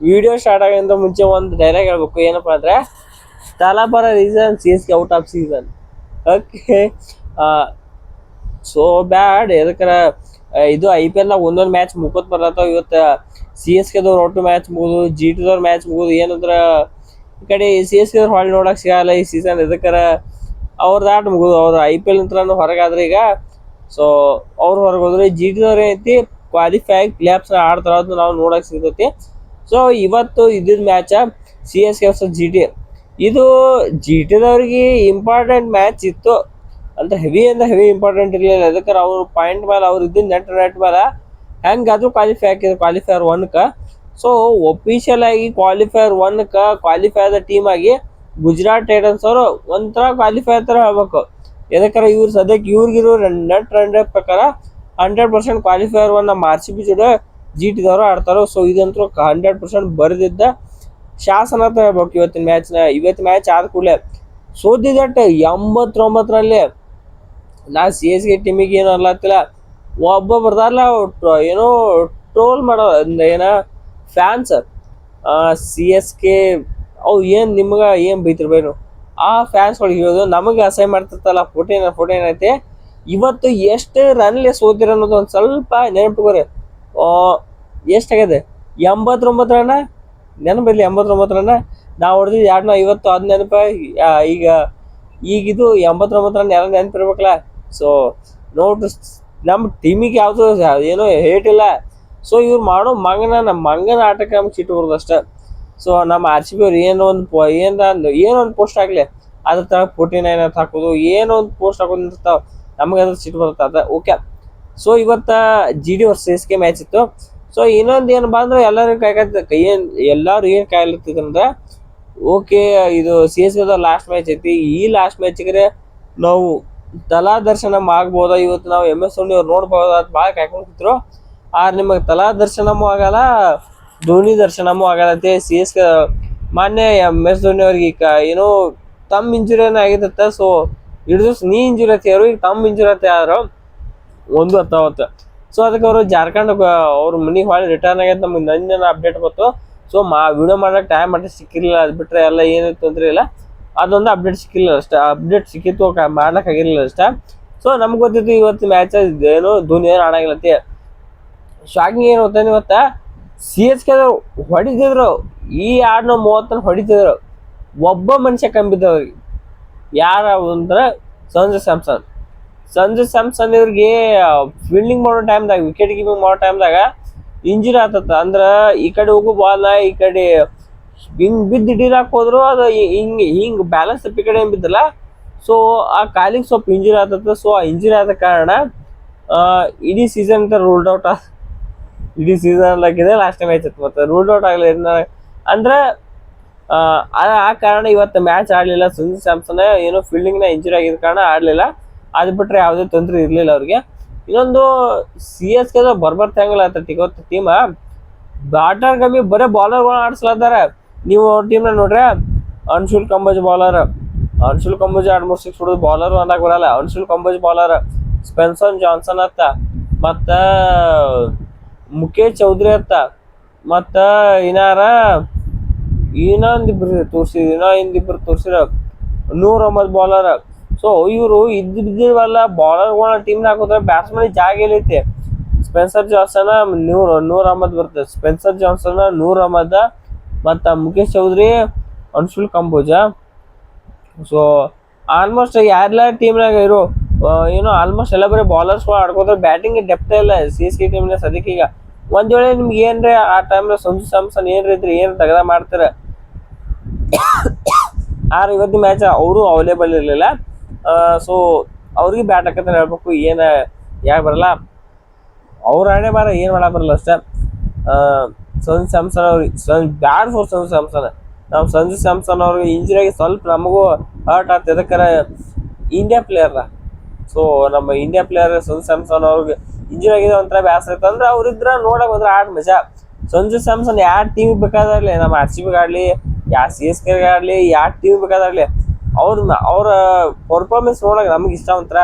Video start ಆಗೋದ್ರಿಂದ ಮುಂಚೆ ಒಂದು ಡೈಲಾಗ್ ಹೇಳ್ಬೇಕು, ಏನಪ್ಪಾ ಅಂದ್ರೆ ತಲಾಬರ reason C S K out of season. Okay, so bad. ಎದಕ್ಕರ ಇದು IPL ನಾಗ ಒಂದೊಂದು ಮ್ಯಾಚ್ ಮುಗೋದ್ ಬರ್ಲತ್ತಾವ. ಇವತ್ತು ಸಿ ಎಸ್ ಕೆದವ್ರು ಒಟ್ಟು ಮ್ಯಾಚ್ ಮುಗಿದು, GT ಮ್ಯಾಚ್ ಮುಗಿದು, ಏನಂದ್ರ ಈ ಕಡೆ ಸಿ ಎಸ್ ಕೆದವ್ರು ಹೊಳ್ಳಿ ನೋಡಕ್ ಸಿಗಲ್ಲ ಈ ಸೀಸನ್. ಎದಕ್ಕರ ಅವ್ರದ್ದು ಆಟ ಮುಗಿದು, ಅವ್ರು IPL ನಂತರ ಹೊರಗಾದ್ರೆ ಈಗ. ಸೊ ಅವ್ರು ಹೊರಗೆ ಹೋದ್ರೆ GT ಏನೈತಿ ಕ್ವಾಲಿಫೈ ಆಗಿ ಪ್ಲೇ ಆಫ್ಸ್ ಆಡ್ತಾರ, ಅದು ನಾವು ನೋಡಕ್ ಸಿಗ್ತೈತಿ. ಸೊ ಇವತ್ತು ಇದ್ದಿದ್ match C S K versus GT. ಇದು GT ಇಂಪಾರ್ಟೆಂಟ್ ಮ್ಯಾಚ್ ಇತ್ತು ಅಂತ ಹೆವಿ ಇಂಪಾರ್ಟೆಂಟ್ ಇರಲಿಲ್ಲ. ಅದಕ್ಕೆ ಅವ್ರ ಪಾಯಿಂಟ್ ಮೇಲೆ ಅವ್ರು ಇದ್ದ ನೆಟ್ ಮೇಲೆ ಹೆಂಗಾದ್ರೂ ಕ್ವಾಲಿಫೈ ಹಾಕಿದ್ರು ಕ್ವಾಲಿಫೈಯರ್ 1ಕ. ಸೊ ಒಫಿಷಿಯಲ್ ಆಗಿ ಕ್ವಾಲಿಫೈಯರ್ 1ಕ ಕ್ವಾಲಿಫೈ ಆದ ಟೀಮ್ ಆಗಿ ಗುಜರಾತ್ ಟೈಟನ್ಸ್ ಅವರು ಒಂಥರ ಕ್ವಾಲಿಫೈ ತರ ಹೇಳ್ಬೇಕು. ಯಾಕಂದ್ರೆ ಇವ್ರು ಸದ್ಯಕ್ಕೆ ಇವ್ರಿಗಿರೋ ನೆಟ್ ರನ್ ಪ್ರಕಾರ 100% ಕ್ವಾಲಿಫೈಯರ್ 1 ನಮ್ಮ RCB ಜೋಡಿ GT ಆಡ್ತಾರೋ. ಸೊ ಇದಂತೂ 100% ಬರೆದಿದ್ದ ಶಾಸನ ಅಂತ ಹೇಳ್ಬೇಕು. ಇವತ್ತಿನ ಮ್ಯಾಚ್ ಆದ ಕೂಡಲೇ ಸೋದಿದಟ್ಟು 89ರಲ್ಲಿ ನಾ ಸಿ ಎಸ್ ಕೆ ಟೀಮಿಗೆ ಏನು ಅನ್ಲತ್ತಿಲ್ಲ. ಒಬ್ಬ ಬರ್ದಾರಲ್ಲ ಏನೋ ಟ್ರೋಲ್ ಮಾಡೋ ಏನ ಫ್ಯಾನ್ಸ್ ಸಿ ಎಸ್ ಕೆ ಅವು ಏನು ನಿಮ್ಗೆ ಏನು ಬೈತಿರ್ಬೇನು ಆ ಫ್ಯಾನ್ಸ್ಗಳಿಗೆ ಹೇಳೋದು, ನಮಗೆ ಅಸಹ್ಯ ಮಾಡ್ತಿರ್ತಲ್ಲ. ಫೋಟೋ ಏನೈತೆ ಇವತ್ತು ಎಷ್ಟು ರನ್ಲೆ ಸೋತಿರ ಅನ್ನೋದು ಒಂದು ಸ್ವಲ್ಪ ನೆನಪಿಗೋರಿ. ಎಷ್ಟಾಗಿದೆ 89 ರನ್ನ ನೆನಪಿರಲಿ. 89 ರನ್ನ ನಾವು ಹೊಡೆದಿದ್ದು 250, ಅದು ನೆನಪ. ಈಗಿದು 89 ರನ್ ಎಲ್ಲ ನೆನಪಿರ್ಬೇಕಲ್ಲ. ಸೊ ನೋಡ್ರಿ, ನಮ್ಮ ಟೀಮಿಗೆ ಯಾವುದು ಏನೋ ಹೇಟ್ ಇಲ್ಲ. ಸೊ ಇವ್ರು ಮಾಡೋ ನಮ್ಮ ಮಂಗನ ಆಟಕ್ಕೆ ನಮ್ಗೆ ಸಿಟ್ಟು ಬರೋದು ಅಷ್ಟೇ. ಸೊ ನಮ್ಮ RCB ಅವ್ರು ಏನೋ ಒಂದು ಪೋಸ್ಟ್ ಆಗಲಿ ಅದ್ರ ತರ 49 ಅಂತ ಹಾಕೋದು, ಏನೋ ಒಂದು ಪೋಸ್ಟ್ ಹಾಕೋದು ಇರ್ತಾವ, ನಮಗೆ ಅದ್ರ ಸಿಟ್ಟು ಬರುತ್ತೆ ಅದ. ಓಕೆ, ಸೊ ಇವತ್ತು GT versus C S K match ಇತ್ತು. ಸೊ ಇನ್ನೊಂದು ಏನು ಬಂದ್ರೆ ಎಲ್ಲರೂ ಎಲ್ಲರೂ ಏನು ಕಾಯ್ಲತ್ತಿದ್ರಂದ್ರೆ, ಓಕೆ ಇದು C S K last match ಐತಿ. ಈ ಲಾಸ್ಟ್ ಮ್ಯಾಚಿಗೆ ನಾವು ತಲಾ ದರ್ಶನ ಆಗ್ಬೋದಾ, ಇವತ್ತು ನಾವು MS ಧೋನಿ ಅವ್ರು ನೋಡ್ಬೋದ ಅಂತ ಭಾಳ ಕಾಯ್ಕೊಂಡಿದ್ರು. ಆದ್ರೆ ನಿಮಗೆ ತಲಾ ದರ್ಶನಮೂ ಆಗಲ್ಲ, ಧೋನಿ ದರ್ಶನಮೂ ಆಗಲ್ಲಂತೆ. ಸಿ ಎಸ್ ಕೆ ಮಾನ್ಯ MS ಧೋನಿ ಅವ್ರಿಗೆ ಏನೋ ತಮ್ಮ ಇಂಜುರಿ ಆಗಿರುತ್ತೆ. ಸೊ ಹಿಡಿದು ನೀ ಇಂಜುರಿ ಆಯ್ತು, ಈಗ ತಮ್ಮ ಇಂಜುರಿ ಆದ್ರು ಒಂದು ಅರ್ಥವತ್ತು. ಸೊ ಅದಕ್ಕೆ ಅವರು ಜಾರ್ಖಂಡ್ ಅವ್ರ ಮನೆಗೆ ಹೊಳ್ಳಿ ರಿಟರ್ನ್ ಆಗೈತೆ. ನಮ್ಗೆ ನನ್ನ ಅಪ್ಡೇಟ್ ಬಂತು. ಸೊ ವಿಡಿಯೋ ಮಾಡೋಕೆ ಟೈಮ್ ಮತ್ತೆ ಸಿಕ್ಕಿರಲಿಲ್ಲ. ಅದು ಬಿಟ್ಟರೆ ಎಲ್ಲ ಏನಿತ್ತು ತೊಂದರೆ ಇಲ್ಲ, ಅದೊಂದು ಅಪ್ಡೇಟ್ ಸಿಕ್ಕಿಲ್ಲ ಅಷ್ಟೇ. ಅಪ್ಡೇಟ್ ಸಿಕ್ಕಿತ್ತು ಮಾಡ್ಲಿಕ್ಕೆ ಆಗಿರಲಿಲ್ಲ ಅಷ್ಟೇ. ಸೊ ನಮ್ಗೆ ಗೊತ್ತಿತ್ತು ಇವತ್ತು ಮ್ಯಾಚ್ ಏನೋ ಧೋನಿ ಏನು ಆಡಂಗಿಲ್ಲತಿ. ಶಾಕಿಂಗ್ ಏನು ಗೊತ್ತಾನೆ, ಇವತ್ತು ಸಿ ಎಸ್ ಕೆ ಹೊಡಿತಿದ್ರು ಈ 30 ಹೊಡಿತಿದ್ರು. ಒಬ್ಬ ಮನುಷ್ಯ ಕಂಬಿದ್ದವ್ರಿಗೆ ಯಾರ ಅಂದ್ರೆ ಸಂಜು ಸ್ಯಾಮ್ಸನ್ ಇವ್ರಿಗೆ ಫೀಲ್ಡಿಂಗ್ ಮಾಡೋ ಟೈಮ್ದಾಗ, ವಿಕೆಟ್ ಕೀಪಿಂಗ್ ಮಾಡೋ ಟೈಮ್ದಾಗ ಇಂಜುರಿ ಆತತ್ತ. ಅಂದ್ರೆ ಈ ಕಡೆ ಹೋಗೋ ಬಾಲ್ನ ಈ ಕಡೆ ಹಿಂಗ್ ಬಿದ್ದು ಹಿಡಿಲಾಕ್ ಹೋದ್ರು, ಅದು ಹಿಂಗ್ ಬ್ಯಾಲೆನ್ಸ್ ತಪ್ಪಿ ಕಡೆ ಏನ್ ಬಿದ್ದಲ್ಲ. ಸೊ ಆ ಕಾಲಿಗೆ ಸ್ವಲ್ಪ ಇಂಜುರಿ ಆತತ್ತ. ಸೊ ಆ ಇಂಜುರಿ ಆದ ಕಾರಣ ಇಡೀ ಸೀಸನ್ ಅಂತ ರೂಲ್ಡ್ ಔಟ್. ಇಡೀ ಸೀಸನ್ ಆಗಿದೆ, ಲಾಸ್ಟ್ ಮ್ಯಾಚ್ ಇತ್ತು ಮತ್ತೆ ರೂಲ್ಡ್ ಔಟ್ ಆಗಲಿಲ್ಲ. ಅಂದ್ರೆ ಆ ಕಾರಣ ಇವತ್ತು ಮ್ಯಾಚ್ ಆಡಲಿಲ್ಲ. ಸಂಜು ಸ್ಯಾಮ್ಸನ್ ಏನೋ ಫೀಲ್ಡಿಂಗ್ನ ಇಂಜುರಿ ಆಗಿದ ಕಾರಣ ಆಡಲಿಲ್ಲ. ಅದು ಬಿಟ್ರೆ ಯಾವುದೇ ತೊಂದರೆ ಇರಲಿಲ್ಲ ಅವ್ರಿಗೆ. ಇನ್ನೊಂದು ಸಿ ಎಸ್ ಕೆ ಬರ್ಬರ್ತಾಂಗಿಲ್ಲ ಅಂತ ಇವತ್ತು ಟೀಮ ಬ್ಯಾಟರ್ ಕಮ್ಮಿ, ಬರೀ ಬಾಲರ್ಗಳು ಆಡ್ಸ್ಲತ್ತಾರ. ನೀವು ಟೀಮ್ನ ನೋಡ್ರೆ ಅನ್ಶುಲ್ ಕಂಬೋಜ್ ಬಾಲರ್, 2-3 6 ಹೊಡೆದು ಬಾಲರ್ ಅನ್ನಕ್ ಬರಲ್ಲ. Anshul Kamboj bowler, Spencer Johnson ಅತ್ತ, ಮತ್ತ ಮುಖೇಶ್ ಚೌಧರಿ ಅತ್ತ, ಮತ್ತ ಇನ್ನೊಂದಿಬ್ರು ತೋರ್ಸಿರ ನೂರ್ ಅಹಮದ್ ಬಾಲರ್. ಸೊ ಇವರು ಬಿದ್ದಿವಲ್ಲ ಬಾಲರ್ಗಳ ಟೀಮ್ನ ಹಾಕೋದ್ರೆ ಬ್ಯಾಟ್ಸ್ಮನ್ ಜಾಗ ಎಲ್ಲೈತಿ. ಸ್ಪೆನ್ಸರ್ ಜಾನ್ಸನ್ ನೂರ್ ಅಹಮದ್ ಬರ್ತದೆ. ಸ್ಪೆನ್ಸರ್ ಜಾನ್ಸನ್, ನೂರ್ ಅಹಮದ್, ಮತ್ತ ಮುಖೇಶ್ ಚೌಧರಿ, ಅನ್ಶುಲ್ ಕಂಬೋಜ. ಸೊ ಆಲ್ಮೋಸ್ಟ್ ಯಾರೆಲ್ಲ ಟೀಮ್ನಾಗ ಇರೋ ಏನೋ ಆಲ್ಮೋಸ್ಟ್ ಎಲ್ಲ ಬರೀ ಬಾಲರ್ಸ್ಗಳು ಆಡ್ಕೋತಾರೆ. ಬ್ಯಾಟಿಂಗ್ ಡೆಪ್ತ್ ಇಲ್ಲ ಸಿ ಎಸ್ ಕೆ ಟೀಮ್ನ ಸದ್ಯಕ್ಕೆ. ಈಗ ಒಂದ್ ವೇಳೆ ನಿಮ್ಗೆ ಏನ್ರಿ ಆ ಟೈಮ್ನ ಸಂಜು ಸ್ಯಾಮ್ಸನ್ ಏನ್ರಿದ್ರಿ ಏನು ತೆಗೆದ ಮಾಡ್ತಾರೆ. ಆದ್ರೆ ಇವತ್ತಿನ ಮ್ಯಾಚ್ ಅವರು ಅವೈಲೇಬಲ್ ಇರಲಿಲ್ಲ. ಸೊ ಅವ್ರಿಗೆ ಬ್ಯಾಟ್ ಹಾಕಂತ ಹೇಳ್ಬೇಕು. ಯಾಕೆ ಬರಲ್ಲ ಅವ್ರ ಹಣೆ ಬಾರ, ಏನು ಮಾಡಕ್ ಬರಲ್ಲ ಅಷ್ಟೇ. ಸಂಜು ಸ್ಯಾಮ್ಸನ್ ಅವ್ರಿಗೆ ಬ್ಯಾಡ್ ಫಾರ್ ಸಂಜು ಸ್ಯಾಮ್ಸನ್. ನಾವು ಸಂಜು ಸ್ಯಾಮ್ಸನ್ ಅವ್ರಿಗೆ ಇಂಜುರಿ ಆಗಿ ಸ್ವಲ್ಪ ನಮಗೂ ಹರ್ಟ್ ಆಗ್ತದೆ. ಅದಕ್ಕೆ ಇಂಡಿಯಾ ಪ್ಲೇಯರ್. ಸೊ ನಮ್ಮ ಇಂಡಿಯಾ ಪ್ಲೇಯರ್ ಸಂಜು ಸ್ಯಾಮ್ಸನ್ ಅವ್ರಿಗೆ ಇಂಜುರಿ ಆಗಿದೆ, ಒಂಥರ ಬೇಸರ ಇತ್ತು. ಅಂದ್ರೆ ಅವ್ರಿದ್ರ ನೋಡಕ್ ಹೋದ್ರೆ ಆಟ ಮಜಾ. ಸಂಜು ಸ್ಯಾಮ್ಸನ್ ಯಾವ ಟೀಮಿಗೆ ಬೇಕಾದಾಗ್ಲಿ, ನಮ್ಮ RCB ಆಡ್ಲಿ, ಯಾವ ಸಿ ಎಸ್ ಕೆ ಆಡ್ಲಿ, ಯಾವ ಟೀಮ್ ಬೇಕಾದಾಗ್ಲಿ, ಅವ್ರ ಪರ್ಫಾರ್ಮೆನ್ಸ್ ನೋಡಕ್ ನಮ್ಗೆ ಇಷ್ಟ ಒಂಥರ.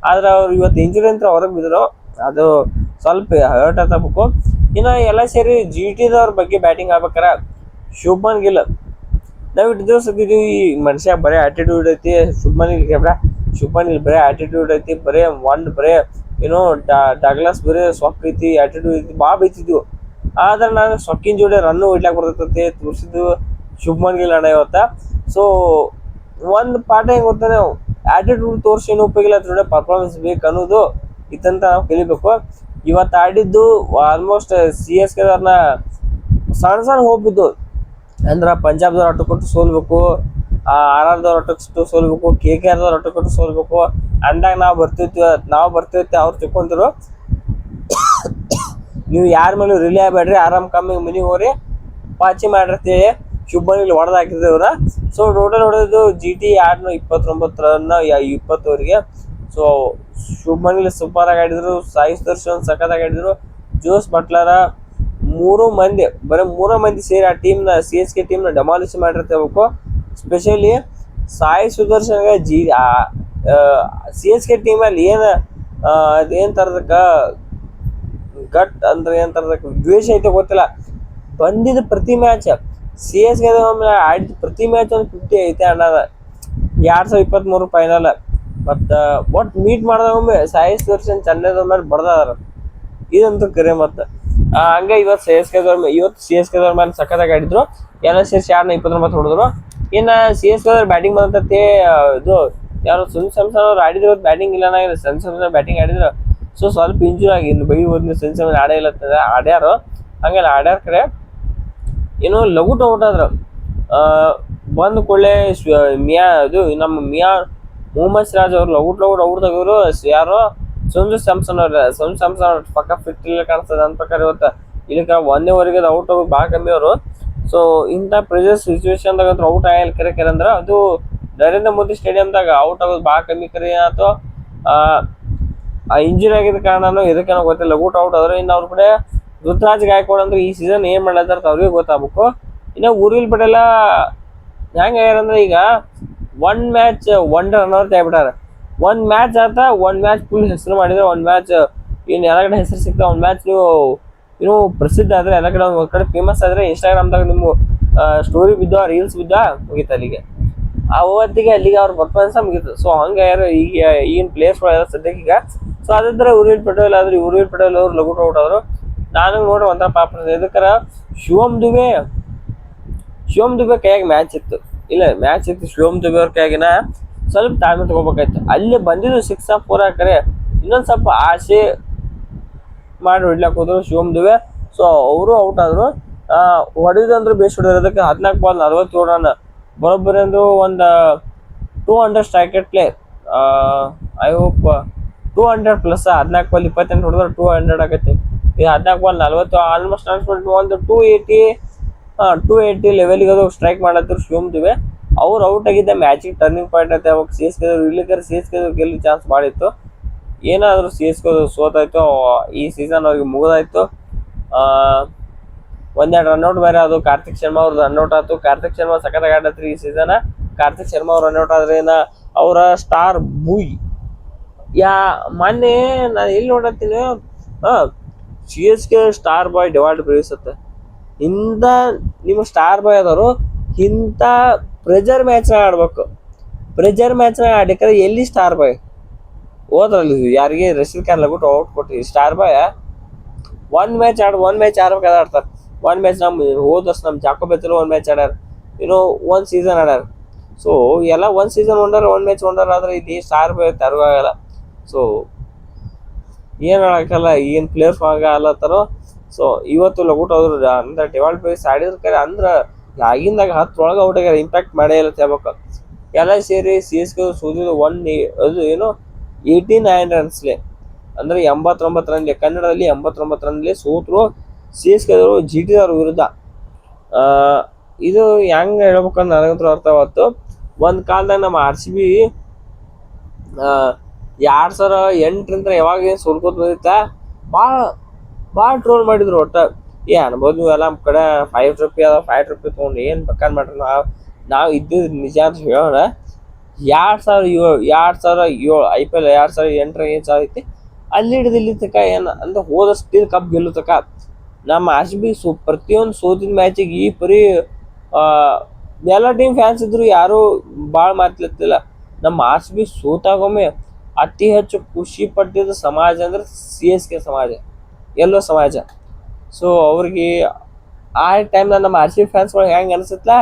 ಆದ್ರೆ ಅವ್ರು ಇವತ್ತು ಇಂಜುರಿ ಅಂತ ಹೊರಗೆ ಬಿದ್ರು, ಅದು ಸ್ವಲ್ಪ ಹರ್ಟ್ ಆಗಬೇಕು. ಇನ್ನ ಎಲ್ಲ ಸೇರಿ GT ದವ್ರ ಬಗ್ಗೆ ಬ್ಯಾಟಿಂಗ್ ಆಗ್ಬೇಕಾರ ಶುಭ್ಮನ್ ಗಿಲ್ ನಾವ್ ಇಟ್ಟು ದಿವಸ ಈ ಮನುಷ್ಯ ಬರೇ ಆಟಿಟ್ಯೂಡ್ ಐತಿ. ಶುಭ್ಮನ್ ಗಿಲ್ ಬರೇ ಆಟಿಟ್ಯೂಡ್ ಐತಿ, ಬರೇ ಏನೋ ಡಗ್ಲಾಸ್ ಬರೇ ಸೊಕ್ ಐತಿ, ಆಟಿಟ್ಯೂಡ್ ಐತಿ, ಭಾಳ ಬೈತಿದ್ವು. ಆದ್ರೆ ನಾನು ಸೊಕ್ಕಿನ ಜೋಡಿ ರನ್ನು ಹೊಡ್ಲಾಕ್ ಬರ್ತೈತಿ ತೋರಿಸಿದ್ದು ಶುಭ್ಮನ್ ಗಿಲ್ ಅಣ್ಣ ಇವತ್ತ. ಸೊ ಒಂದ್ ಪಾಠ ಹೆಂಗ್ ಗೊತ್ತಾನೆ, ಆಟಿಟ್ಯೂಡ್ ತೋರಿಸಿ ಏನು ಉಪಯೋಗಿಲ್ಲ, ಅದ್ರ ಪರ್ಫಾರ್ಮೆನ್ಸ್ ಬೇಕು ಅನ್ನೋದು ಇತ್ತಂತ ನಾವು ಕಲಿಬೇಕು. ಇವತ್ತು ಆಡಿದ್ದು ಆಲ್ಮೋಸ್ಟ್ CSK ಸಣ್ಣ ಹೋಗ್ಬಿದ್ದು ಅಂದ್ರ ಪಂಜಾಬ್ದವ್ರ ಅಟ್ಟು ಕೊಟ್ಟು ಸೋಲ್ಬೇಕು, RRದವ್ರ ಅಟ್ಟು ಸೋಲ್ಬೇಕು, KKRದವ್ರ ಅಟ್ಟು ಕೊಟ್ಟು ಸೋಲ್ಬೇಕು ಅಂದಾಗ ನಾವು ಬರ್ತಿರ್ತೀವಿ ಅವ್ರು ತಿಳ್ಕೊಂತಿರು. ನೀವು ಯಾರ ಮೇಲೆ ರಿಲೇ ಆಗ್ಬೇಡ್ರಿ, ಆರಾಮ್ ಕಮ್ಮಿ ಮನಿಗೆ ಹೋಗ್ರಿ, ಪಾಚಿ ಮಾಡಿರ್ತೇಳಿ ಶುಭ್ಮನ್ ಗಿಲ್ ಹೊಡೆದು ಹಾಕಿದ್ರು ಇವ್ರ. ಸೊ ಟೋಟಲ್ ಹೊಡೆದು GT 29 ರನ್ 20 ಓವರ್ಗೆ. ಸೊ ಶುಭ್ಮನ್ ಗಿಲ್ ಸೂಪರ್ ಆಗಿ ಆಡಿದ್ರು, ಸಾಯಿ ಸುದರ್ಶನ್ ಸಖತ್ತಾಗಿ ಆಡಿದ್ರು, ಜೋಸ್ ಬಟ್ಲರ್ ಮೂರು ಮಂದಿ ಸೇರಿ ಆ ಟೀಮ್ನ CSK ಟೀಮ್ನ ಡೆಮಾಲಿಷ್ ಮಾಡಿರ್ತಿರ್ಬೇಕು. ಸ್ಪೆಷಲಿ ಸಾಯಿ ಸುದರ್ಶನ್ಗೆ CSK ಟೀಮಲ್ಲಿ ಏನ್ ತರದಕ್ಕ ಗಟ್ ಅಂದ್ರೆ ಏನ್ ತರದಕ್ಕ ದ್ವೇಷ ಐತೆ ಗೊತ್ತಿಲ್ಲ. ಬಂದಿದ್ದ ಪ್ರತಿ ಮ್ಯಾಚ್ CSK ಆಡಿದ ಪ್ರತಿ ಮ್ಯಾಚ್ ಒಂದು 50 ಐತೆ ಅನ್ನೋದ. 2023 ಫೈನಲ್ ಒಟ್ಟು ಮೀಟ್ ಮಾಡಿದಾಗೊಮ್ಮೆ ಸಾಯಿ ಸುದರ್ಶನ್ ಚೆನ್ನೈದವ್ರ ಮೇಲೆ ಬಡ್ದಾರ, ಇದಂತೂ ಕರೆ. ಹಂಗ ಇವತ್ತು CSK ಮೇಲೆ ಸಖತ್ತಾಗಿ ಆಡಿದ್ರು. ಎಲ್ಲ ಸೇರಿಸಿ 29 ಹೊಡೆದ್ರು. ಇನ್ನ CSK ಬ್ಯಾಟಿಂಗ್ ಬಂದತ್ತೆ. ಇದು ಯಾರು ಸುನಿಲ್ ಸ್ಯಾಮ್ಸನ್ ಅವ್ರು ಆಡಿದ್ರು, ಬ್ಯಾಟಿಂಗ್ ಇಲ್ಲ ಸೆನ್ಸರ್ ಬ್ಯಾಟಿಂಗ್ ಆಡಿದ್ರು. ಸೊ ಸ್ವಲ್ಪ ಇಂಜೂರ್ ಆಗಿ ಇನ್ನು ಬೈ ಹೋದ್ನ ಸೆನ್ಸರ್ ಆಡೇ ಇಲ್ಲ ಆಡ್ಯಾರು. ಹಂಗೆಲ್ಲ ಆಡ್ಯಾರ ಕರೆ ಏನೋ ಲಘು ಔಟ್ ಆದ್ರು. ಬಂದ್ ಕೂಡಲೇ ನಮ್ಮ ಮೊಹಮ್ಮದ್ ಸಿರಾಜ್ ಅವ್ರು ಲಘು ಔಟ್ ತೆಗೆದ್ರು. ಯಾರು ಸಂಜು ಸ್ಯಾಮ್ಸನ್ ಅವ್ರ ಪಕ್ಕ ಫಿಟ್ ಇಲ್ಲ ಕಾಣಿಸ್ತದೆ ನನ್ನ ಪ್ರಕಾರ. ಇವತ್ತು ಇದಕ್ಕೆ 1ನೇ ಓವರ್ಗೆ ಔಟ್ ಹೋಗಿ ಭಾಳ ಕಮ್ಮಿ ಅವರು. ಸೊ ಇಂಥ ಪ್ರೆಷರ್ ಸಿಚುವೇಶನ್ದಾಗ ಔಟ್ ಆಗಿಲ್ಲ ಕರೆ ಅಂದ್ರೆ ಅದು ನರೇಂದ್ರ ಮೋದಿ ಸ್ಟೇಡಿಯಂದಾಗ ಔಟ್ ಆಗೋದು ಭಾಳ ಕಮ್ಮಿ ಕರೆ ಅಥವಾ ಇಂಜುರಿ ಆಗಿದ ಕಾರಣನೋ ಇದಕ್ಕೇನೋ ಗೊತ್ತಿಲ್ಲ, ಲಘು ಔಟ್ ಆದ್ರೆ. ಇನ್ನು ಅವ್ರ ಕಡೆ ಋತುರಾಜ್ ಗಾಯಕ್ವಾಡ್ ಅಂದ್ರೆ ಈ ಸೀಸನ್ ಏನ್ ಮಾಡ್ಲತ್ತಾರ ಅವ್ರಿಗೆ ಗೊತ್ತಾಗಬೇಕು. ಇನ್ನು ಊರ್ವಿಲ್ ಪಟೇಲ ಹೆಂಗ ಆಗ್ಯಾರಂದ್ರೆ ಈಗ 1 ಮ್ಯಾಚ್ 1 ರನ್ ಔಟ್ ಆಗ್ಬಿಟ್ಟಾರ. 1 ಮ್ಯಾಚ್ ಆತ, 1 ಮ್ಯಾಚ್ ಫುಲ್ ಹೆಸರು ಮಾಡಿದ್ರೆ, 1 ಮ್ಯಾಚ್ ಇನ್ನು ಎಲ್ಲ ಕಡೆ ಹೆಸರು ಸಿಗ್ತಾವ. 1 ಮ್ಯಾಚ್ ನೀವು ಪ್ರಸಿದ್ಧ ಆದ್ರೆ ಎಲ್ಲ ಕಡೆ ಒಂದ್ ಕಡೆ ಫೇಮಸ್ ಆದ್ರೆ ಇನ್ಸ್ಟಾಗ್ರಾಮ್ದಾಗ ನಿಮ್ಮ ಸ್ಟೋರಿ ಬಿದ್ದ ರೀಲ್ಸ್ ಬಿದ್ದ ಮುಗಿತ ಅಲ್ಲಿಗೆ ಅವತ್ತಿಗೆ ಅಲ್ಲಿಗೆ ಅವ್ರ ಪರ್ಫಾರ್ಮೆನ್ಸ್ ಮುಗಿತು. ಸೊ ಹಂಗ ಯಾರು ಈಗಿನ ಪ್ಲೇಯರ್ಸ್ಗಳು ಎಲ್ಲ ಸದ್ಯಕ್ಕೆ ಈಗ. ಸೊ ಅದಂದ್ರೆ ಊರ್ವಿಲ್ ಪಟೇಲ್ ಆದ್ರೆ ಊರ್ವಿಲ್ ಪಟೇಲ್ ಅವ್ರು ಲಘು ಔಟ್ ಆದ್ರು. ನಾನು ನೋಡ್ರಿ ಒಂಥರ ಪಾಪ ಇದಕ್ಕರ ಶಿವಮ್ ದುಬೆ ಕೈಯಾಗ ಮ್ಯಾಚ್ ಇತ್ತು. ಶಿವಮ್ ದುಬೆ ಅವ್ರ ಕೈಯಾಗಿನ ಸ್ವಲ್ಪ ತಾಳ್ಮೆ ತಗೋಬೇಕಾಯ್ತು. ಅಲ್ಲಿ ಬಂದಿದ್ದು 6 4 ಹಾಕರೆ ಇನ್ನೊಂದ್ ಸ್ವಲ್ಪ ಆಸೆ ಮಾಡಿ ಹೊಡ್ಲಾಕ್ ಹೋದ್ರು ಶಿವಮ್ ದುಬೆ. ಸೊ ಅವರು ಔಟ್ ಆದ್ರು. ಹೊಡಿದಂದ್ರು ಬೇಸ್ ಹೊಡಿಯೋದಕ್ಕೆ 14 ಬಾಲ್ 47 ರನ್ ಬರೋಬ್ಬರಿ ಅಂದ್ರು ಒಂದು 200 strike rate play. I hope 200 plus 14 ball 28 ಹೊಡೆದ್ರೆ 200 ಆಗತ್ತೆ. ಈ 14 ಬಾಲ್ 40 ಆಲ್ಮೋಸ್ಟ್ ಒಂದು 280 ಲೆವೆಲ್ಗೆ ಅದು ಸ್ಟ್ರೈಕ್ ಮಾಡತ್ತಿದ್ರು ಶಿವಮ್ ದುಬೆ. ಅವ್ರು ಔಟ್ ಆಗಿದ್ದ ಮ್ಯಾಚಿಗೆ ಟರ್ನಿಂಗ್ ಪಾಯಿಂಟ್ ಐತೆ. ಅವಾಗ CSK ಇರ್ಲಿಕ್ಕೆ CSK ಗೆಲ್ಲೋ ಚಾನ್ಸ್ ಮಾಡಿತ್ತು. ಏನಾದ್ರು CSK ಸೋತಾಯ್ತು. ಈ ಸೀಸನ್ ಅವ್ರಿಗೆ ಮುಗಿದಾಯ್ತು. 1-2 ರನ್ಔಟ್ ಬೇರೆ ಅದು ಕಾರ್ತಿಕ್ ಶರ್ಮಾ ಅವ್ರದ್ದು ರನ್ಔಟ್ ಆಯ್ತು. ಕಾರ್ತಿಕ್ ಶರ್ಮಾ ಸಖತ್ತಾಗಿ ಆಡತ್ರಿ ಈ ಸೀಸನ್. ಕಾರ್ತಿಕ್ ಶರ್ಮಾ ಅವ್ರು ರನ್ಔಟ್ ಆದ್ರೆ ಅವರ ಸ್ಟಾರ್ ಬೂಯ್ ಮೊನ್ನೆ ನಾನು ಎಲ್ಲಿ ನೋಡತ್ತೀನಿ CSK ಸ್ಟಾರ್ ಬಾಯ್ ಡಿವಾಲ್ಡ್ ಬ್ರೇಸತ್ತೆ. ಇಂಥ ನಿಮ್ಮ ಸ್ಟಾರ್ ಬಾಯ್ ಆದವರು ಇಂಥ ಪ್ರೆಜರ್ ಮ್ಯಾಚ್ನಾಗ ಆಡ್ಬೇಕು. ಪ್ರೆಜರ್ ಮ್ಯಾಚ್ನಾಗ ಆಡಿಕರೆ ಎಲ್ಲಿ ಸ್ಟಾರ್ ಬಾಯ್ ಹೋದ್ರಲ್ಲಿ ಯಾರಿಗೆ ರಶೀದ್ ಖಾನ್ ಲಗುಟ್ ಔಟ್ ಕೊಟ್ಟು ಸ್ಟಾರ್ ಬಾಯ್ 1 ಮ್ಯಾಚ್ ಆಡ್ಬೇಕಾದ್ರೆ ಆಡ್ತಾರೆ. 1 ಮ್ಯಾಚ್ ಹೋದ ವರ್ಷ ನಮ್ಮ ಜಾಕೋ ಬೆಚ್ಚಲು 1 ಮ್ಯಾಚ್ ಆಡ್ಯಾರ. 1 ಸೀಸನ್ ಆಡ್ಯಾರ. ಸೊ ಎಲ್ಲ 1 ಸೀಸನ್ ಹೊಂಡಾರ, 1 ಮ್ಯಾಚ್ ಹೊಂಡಾರ. ಆದ್ರೆ ಇಲ್ಲಿ ಸ್ಟಾರ್ ಬಾಯ್ ತರಗಾಗಲ್ಲ. ಸೊ ಏನ್ ಹೇಳಕ್ಕಲ್ಲ, ಏನ್ ಪ್ಲೇಯರ್ಸ್ ಹಂಗ ಅಲ್ಲತ್ತಾರೋ. ಸೊ ಇವತ್ತು ಲಗುಟ್ ಹೋದ್ರು ಅಂದ್ರೆ ಡಿವಾಲ್ಡ್ ಬ್ರೇಸ್ ಆಡಿದ್ರ ಅಂದ್ರ ಆಗಿಂದಾಗ 10 ಒಳಗೆ ಔಟ್ ಆಗ್ಯಾರ. ಇಂಪ್ಯಾಕ್ಟ್ ಮಾಡೇ ಇಲ್ಲ ಹೇಳ್ಬೇಕು. ಎಲ್ಲ ಸೇರಿ CSK ಸೋದಿದ್ದು 89 ರನ್ಸ್ಲೆ ಅಂದ್ರೆ 89 ರನ್ಲೆ, ಕನ್ನಡದಲ್ಲಿ 89 ರನ್ಲೆ ಸೋತ್ರು CSK GT ಅವ್ರ ವಿರುದ್ಧ. ಇದು ಹೆಂಗ ಹೇಳ್ಬೇಕಂತ ನನಗಂತೂ ಅರ್ಥವಾಯ್ತು. ಒಂದ್ ಕಾಲದಾಗ ನಮ್ಮ RCB 2008 ಯಾವಾಗ ಏನ್ ಸೋಲ್ಕೋತ ಬಂದಿತ್ತ ಭಾಳ ಟ್ರೋಲ್ ಮಾಡಿದ್ರು. ಒಟ್ಟ ಅನ್ಬೋದು ನೀವೆಲ್ಲ ನಮ್ಮ ಕಡೆ 5 ರೂಪಾಯಿ ಅದ, 5 ರೂಪಾಯಿ ತೊಗೊಂಡು ಏನ್ ಬೇಕಾದ್ ಮಾಡ್ರಿ. ನಾವು ಇದ್ದಿದ್ದು ನಿಜ ಅಂತ ಹೇಳೋಣ. 2007 IPL 2008 ಏನ್ ಐತಿ ಅಲ್ಲಿ ಹಿಡಿದು ಇಲ್ಲಿ ತಕ ಏನ್ ಅಂದ್ರೆ ಹೋದ ಸ್ಟೀಲ್ ಕಪ್ ಗೆಲ್ಲು ತಕ ನಮ್ಮ ಆರ್ ಸಿ ಬಿ ಪ್ರತಿಯೊಂದು ಸೋತಿನ ಮ್ಯಾಚಿಗೆ ಈ ಪರಿ ಆ, ಎಲ್ಲ ಟೀಮ್ ಫ್ಯಾನ್ಸ್ ಇದ್ರು ಯಾರು ಭಾಳ ಮಾತ್ಲತ್ತಿಲ್ಲ. ನಮ್ಮ ಆರ್ ಸಿ ಬಿ ಸೋತಾಗೊಮ್ಮೆ ಅತಿ ಹೆಚ್ಚು ಖುಷಿ ಪಟ್ಟಿದ್ದ ಸಮಾಜ ಅಂದ್ರೆ ಸಿ ಎಸ್ ಕೆ ಸಮಾಜ, ಎಲ್ಲೋ ಸಮಾಜ. ಸೊ ಅವ್ರಿಗೆ ಆ ಟೈಮ್ನಾಗ ನಮ್ಮ ಆರ್ ಸಿ ಬಿ ಫ್ಯಾನ್ಸ್ಗಳು ಹೆಂಗೆ ಅನಿಸುತ್ತಲ್ಲ,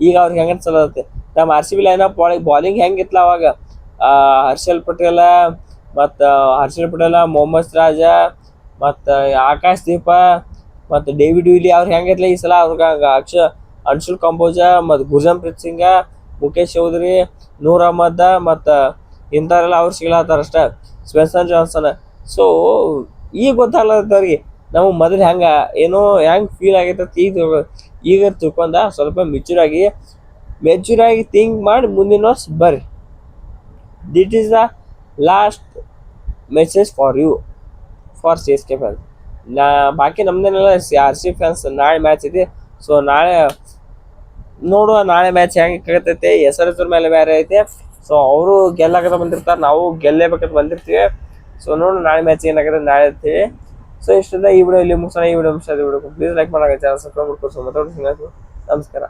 ಈಗ ಅವ್ರಿಗೆ ಹೆಂಗೆ ಅನ್ಸಲತ್ತೆ. ನಮ್ಮ ಆರ್ ಸಿ ಬಿ ಲೈನಪ್ ಒಳಗೆ ಬಾಲಿಂಗ್ ಹೆಂಗಿತ್ತಲ್ಲ ಅವಾಗ, ಹರ್ಷಲ್ ಪಟೇಲ ಮತ್ತು ಮೊಹಮ್ಮದ್ ಸಿರಾಜ ಮತ್ತು ಆಕಾಶ್ ದೀಪ ಮತ್ತು ಡೇವಿಡ್ ವಿಲಿ ಅವ್ರು ಹೆಂಗಿತ್ತಲ್ಲ ಈ ಸಲ ಅವ್ರಿಗೆ ಅನ್ಶುಲ್ ಕಂಬೋಜ ಮತ್ತು ಗುರ್ಜನ್ಪ್ರೀತ್ ಸಿಂಗ, ಮುಖೇಶ್ ಚೌಧರಿ, ನೂರ್ ಅಹಮದ್ ಮತ್ತು ಇಂಥವ್ರೆಲ್ಲ ಅವ್ರು ಸಿಗ್ಲತ್ತಾರ ಅಷ್ಟೇ, ಸ್ಪೆನ್ಸರ್ ಜಾನ್ಸನ್. ಸೊ ಈಗ ಗೊತ್ತಾಗ್ಲತ್ತವ್ರಿಗೆ ನಮಗೆ ಮೊದಲು ಏನೋ ಹೆಂಗೆ ಫೀಲ್ ಆಗೈತೆ ಈಗ ತಿಳ್ಕೊಂಡ ಸ್ವಲ್ಪ ಮೆಚೂರ್ ಆಗಿ ಥಿಂಕ್ ಮಾಡಿ ಮುಂದಿನ ವರ್ಷ ಬರ್ರಿ. This is the last message for you, for C S K fans. ಬಾಕಿ ನಮ್ದೇನೆಲ್ಲ ಆರ್ ಸಿ ಫ್ಯಾನ್ಸ್ ನಾಳೆ ಮ್ಯಾಚ್ ಇದೆ. ಸೊ ನಾಳೆ ನೋಡುವ, ನಾಳೆ ಮ್ಯಾಚ್ ಹೆಂಗೆ ಆಗತೈತೆ. ಹೆಸರ ಮೇಲೆ ಬೇರೆ ಐತೆ. ಸೊ ಅವರು ಗೆಲ್ಲಾಕತ್ತ ಬಂದಿರ್ತಾರೆ, ನಾವು ಗೆಲ್ಲೇಬೇಕಂತ ಬಂದಿರ್ತೀವಿ. ಸೊ ನೋಡು ನಾಳೆ ಮ್ಯಾಚ್ ಏನಾಗುತ್ತೆ ನಾಳೆ ಇರ್ತೀವಿ. ಸೊ ಇಷ್ಟದ ಈ ವಿಡಿಯೋ ಇಲ್ಲಿ ಮುಗಿಸೋಣ. ಈ ವಿಡಿಯೋ ಪ್ಲೀಸ್ ಲೈಕ್ ಮಾಡಾಕ, ಚಾನಲ್ ಸಬ್ಸ್ಕ್ರೈಬ್ ಮಾಡ್ಕೊಂಡು ನಮಸ್ಕಾರ.